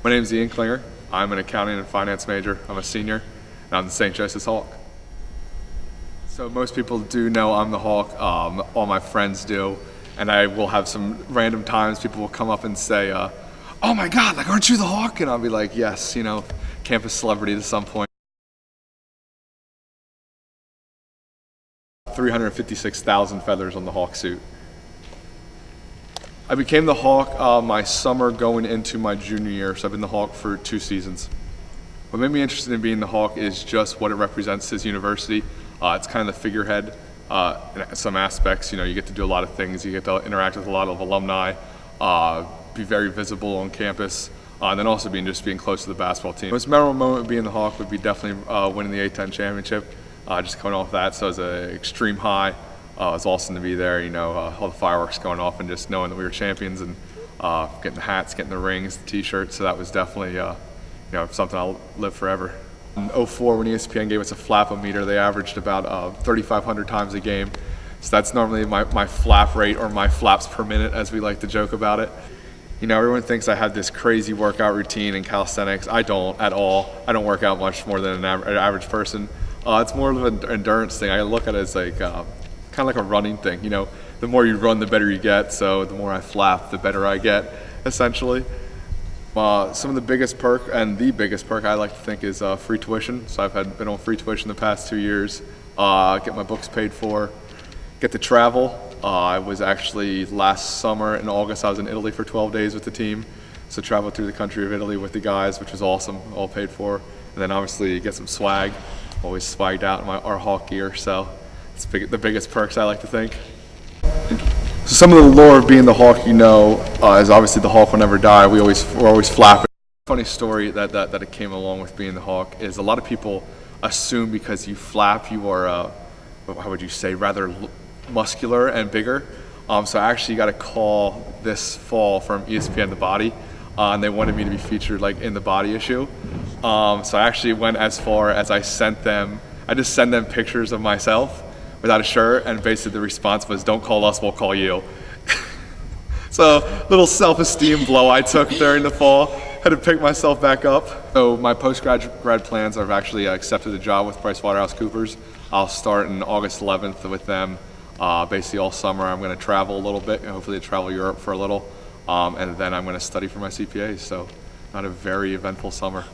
My name is Ian Klinger. I'm an accounting and finance major. I'm a senior, and I'm the St. Joseph's Hawk. So most people do know I'm the Hawk. All my friends do, and I will have some random times people will come up and say, "Oh my God, like aren't you the Hawk?" And I'll be like, "Yes, you know, campus celebrity to some point." 356,000 feathers on the Hawk suit. I became the Hawk my summer going into my junior year, so I've been the Hawk for 2 seasons. What made me interested in being the Hawk is just what it represents to his university. It's kind of the figurehead in some aspects. You know, you get to do a lot of things. You get to interact with a lot of alumni, be very visible on campus, and then also being close to the basketball team. The most memorable moment of being the Hawk would be definitely winning the A-10 championship. Just coming off that, so it was an extreme high. It was awesome to be there, you know, all the fireworks going off and just knowing that we were champions and getting the hats, getting the rings, the t-shirts. So that was definitely, you know, something I'll live forever. In 2004, when ESPN gave us a flap-o-meter, they averaged about 3,500 times a game. So that's normally my flap rate, or my flaps per minute, as we like to joke about it. You know, everyone thinks I had this crazy workout routine in calisthenics. I don't at all. I don't work out much more than an average person. It's more of an endurance thing. I look at it as like kind of like a running thing. You know, the more you run, the better you get. So the more I flap, the better I get, essentially. Some of the biggest perk, and the biggest perk I like to think, is free tuition. So I've been on free tuition the past 2 years. Get my books paid for, get to travel. I was actually last summer in August, I was in Italy for 12 days with the team. So traveled through the country of Italy with the guys, which was awesome, all paid for. And then obviously get some swag. Always swagged out in our Hawk gear, so it's the biggest perks I like to think. So some of the lore of being the Hawk, you know, is obviously the Hawk will never die. We're always flapping. Funny story that it came along with being the Hawk is a lot of people assume because you flap you are, how would you say, rather muscular and bigger. So I actually got a call this fall from ESPN The Body, and they wanted me to be featured like in the Body issue. So I actually went as far as I just sent them pictures of myself without a shirt, and basically the response was, "Don't call us, we'll call you." So little self-esteem blow I took during the fall. Had to pick myself back up. So my post-grad plans, I've actually accepted a job with PricewaterhouseCoopers. I'll start on August 11th with them. Basically all summer I'm going to travel a little bit, and hopefully travel Europe for a little, and then I'm going to study for my CPA. So not a very eventful summer.